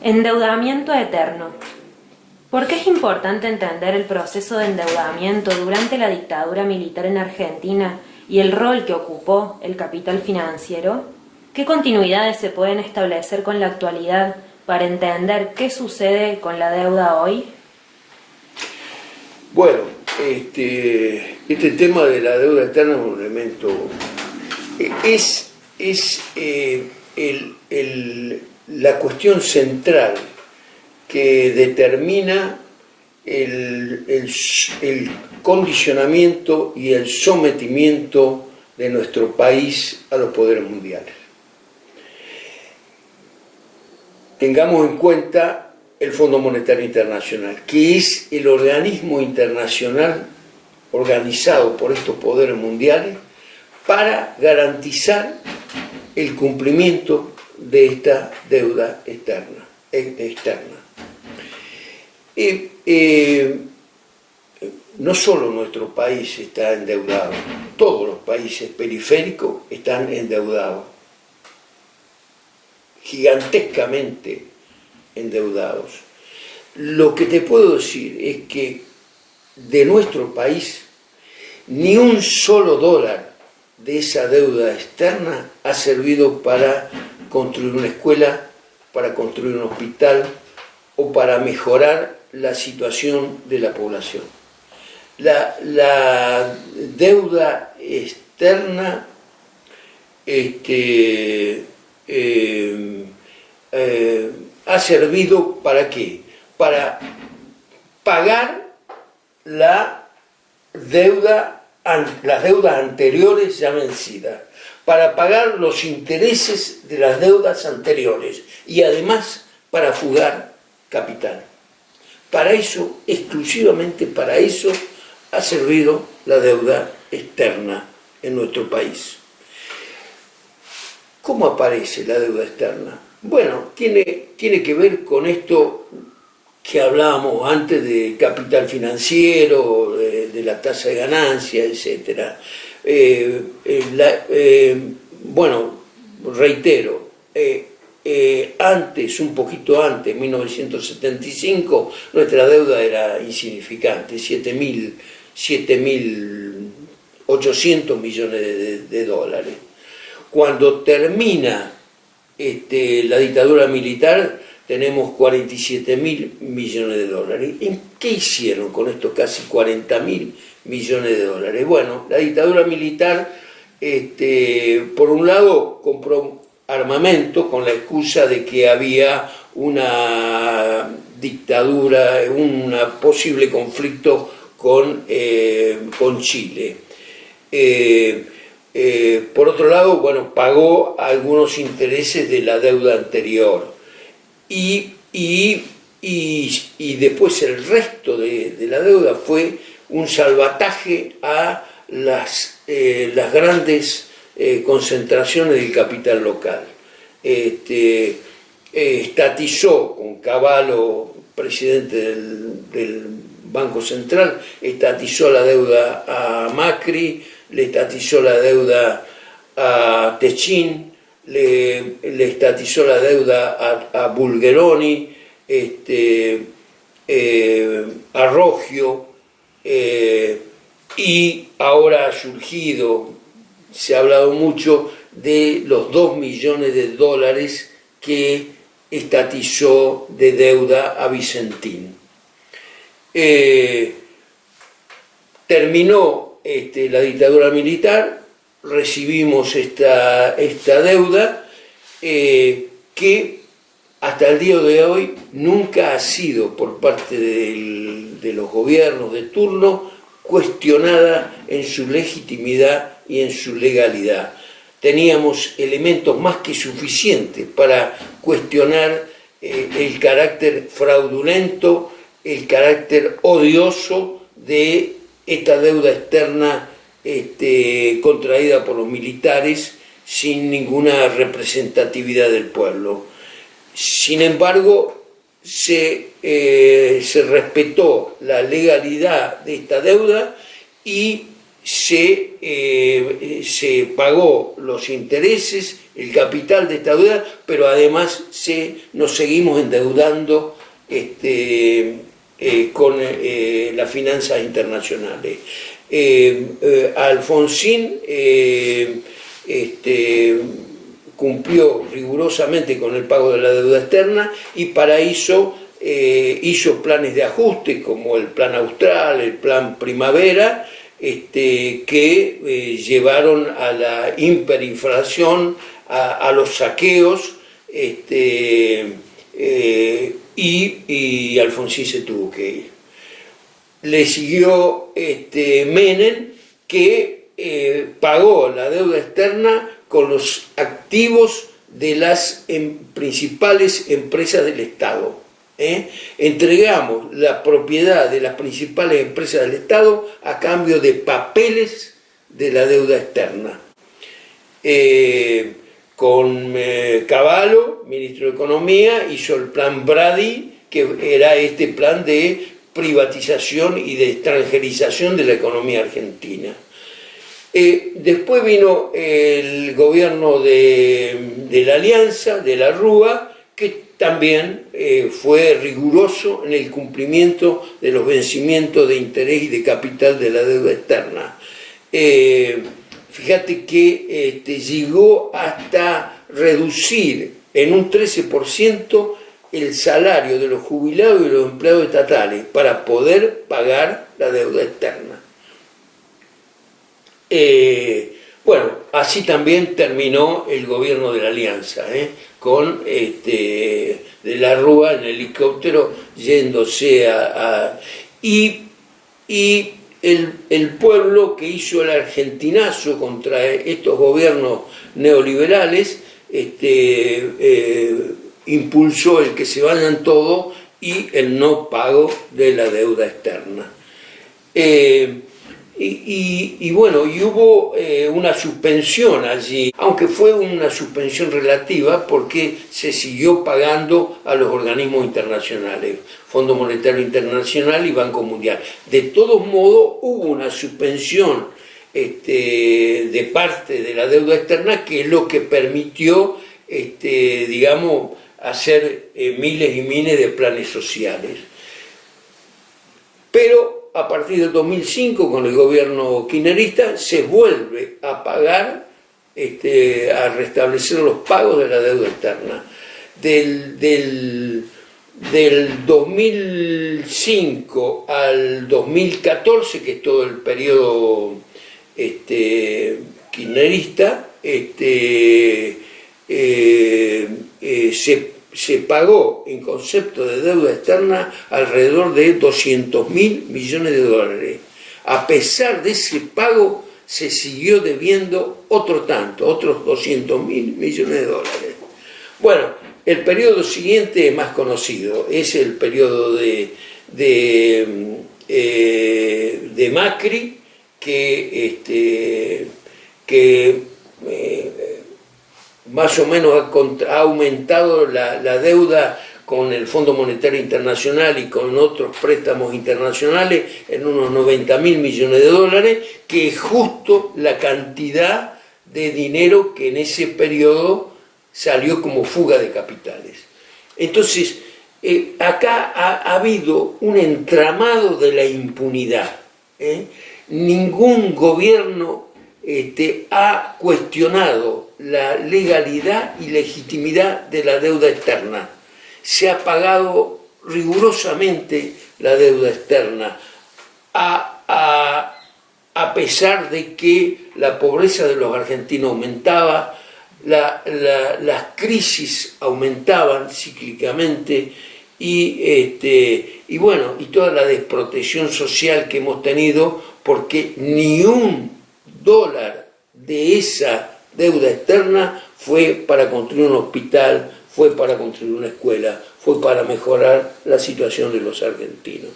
Endeudamiento eterno. ¿Por qué es importante entender el proceso de endeudamiento durante la dictadura militar en Argentina y el rol que ocupó el capital financiero? ¿Qué continuidades se pueden establecer con la actualidad para entender qué sucede con la deuda hoy? Bueno, este tema de la deuda eterna es un elemento, la cuestión central que determina el condicionamiento y el sometimiento de nuestro país a los poderes mundiales. Tengamos en cuenta el Fondo Monetario Internacional, que es el organismo internacional organizado por estos poderes mundiales para garantizar el cumplimiento de esta deuda externa. No solo nuestro país está endeudado, todos los países periféricos están endeudados, gigantescamente endeudados. Lo que te puedo decir es que de nuestro país ni un solo dólar de esa deuda externa ha servido para construir una escuela, para construir un hospital o para mejorar la situación de la población. La deuda externa ha servido ¿para qué? Para pagar las deudas anteriores ya vencidas, para pagar los intereses de las deudas anteriores y además para fugar capital. Para eso, exclusivamente para eso, ha servido la deuda externa en nuestro país. ¿Cómo aparece la deuda externa? Bueno, tiene que ver con esto que hablábamos antes de capital financiero, de la tasa de ganancia, etc. Bueno, reitero, un poquito antes, 1975, nuestra deuda era insignificante, 7.800 millones de dólares. Cuando termina la dictadura militar, tenemos 47.000 millones de dólares. ¿Qué hicieron con estos casi 40.000 millones de dólares? Bueno, la dictadura militar, por un lado, compró armamento con la excusa de que había una dictadura, un posible conflicto con Chile. Por otro lado, bueno, pagó algunos intereses de la deuda anterior y después el resto de la deuda fue un salvataje a las grandes concentraciones del capital local. Estatizó con Cavallo, presidente del Banco Central, estatizó la deuda a Macri, le estatizó la deuda a Techín, le estatizó la deuda a Bulgeroni, a Roggio, y ahora ha surgido, se ha hablado mucho de los 2 millones de dólares que estatizó de deuda a Vicentín. Terminó la dictadura militar, recibimos esta deuda que hasta el día de hoy nunca ha sido por parte de los gobiernos de turno cuestionada en su legitimidad y en su legalidad. Teníamos elementos más que suficientes para cuestionar el carácter fraudulento, el carácter odioso de esta deuda externa contraída por los militares sin ninguna representatividad del pueblo. Sin embargo, se respetó la legalidad de esta deuda y se pagó los intereses, el capital de esta deuda, pero además nos seguimos endeudando con las finanzas internacionales. Alfonsín cumplió rigurosamente con el pago de la deuda externa y para eso hizo planes de ajuste como el plan Austral, el plan Primavera, que llevaron a la hiperinflación, a los saqueos, y Alfonsín se tuvo que ir. Le siguió Menem, que pagó la deuda externa con los activos de las principales empresas del Estado. Entregamos la propiedad de las principales empresas del Estado a cambio de papeles de la deuda externa. Con Cavallo, ministro de Economía, hizo el plan Brady, que era este plan de privatización y de extranjerización de la economía argentina. Después vino el gobierno de la Alianza, de la Rúa, que también fue riguroso en el cumplimiento de los vencimientos de interés y de capital de la deuda externa. Fíjate que llegó hasta reducir en un 13% el salario de los jubilados y de los empleados estatales para poder pagar la deuda externa. Bueno, así también terminó el gobierno de la Alianza, con de la Rúa en helicóptero yéndose y el pueblo que hizo el argentinazo contra estos gobiernos neoliberales impulsó el que se vayan todos y el no pago de la deuda externa. Y bueno, y hubo una suspensión allí, aunque fue una suspensión relativa porque se siguió pagando a los organismos internacionales, Fondo Monetario Internacional y Banco Mundial. De todos modos, hubo una suspensión de parte de la deuda externa, que es lo que permitió, digamos, hacer miles y miles de planes sociales. Pero a partir del 2005, con el gobierno kirchnerista, se vuelve a pagar, a restablecer los pagos de la deuda externa. Del 2005 al 2014, que es todo el periodo kirchnerista, se pagó en concepto de deuda externa alrededor de 200.000 millones de dólares. A pesar de ese pago, se siguió debiendo otros 200.000 millones de dólares. Bueno, el periodo siguiente es más conocido, es el periodo de Macri, que más o menos ha aumentado la deuda con el Fondo Monetario Internacional y con otros préstamos internacionales en unos 90.000 millones de dólares, que es justo la cantidad de dinero que en ese periodo salió como fuga de capitales. Entonces, acá ha habido un entramado de la impunidad. Ningún gobierno ha cuestionado la legalidad y legitimidad de la deuda externa. Se ha pagado rigurosamente la deuda externa, a pesar de que la pobreza de los argentinos aumentaba, las crisis aumentaban cíclicamente y bueno, y toda la desprotección social que hemos tenido, porque ni un dólar de esa deuda externa fue para construir un hospital, fue para construir una escuela, fue para mejorar la situación de los argentinos.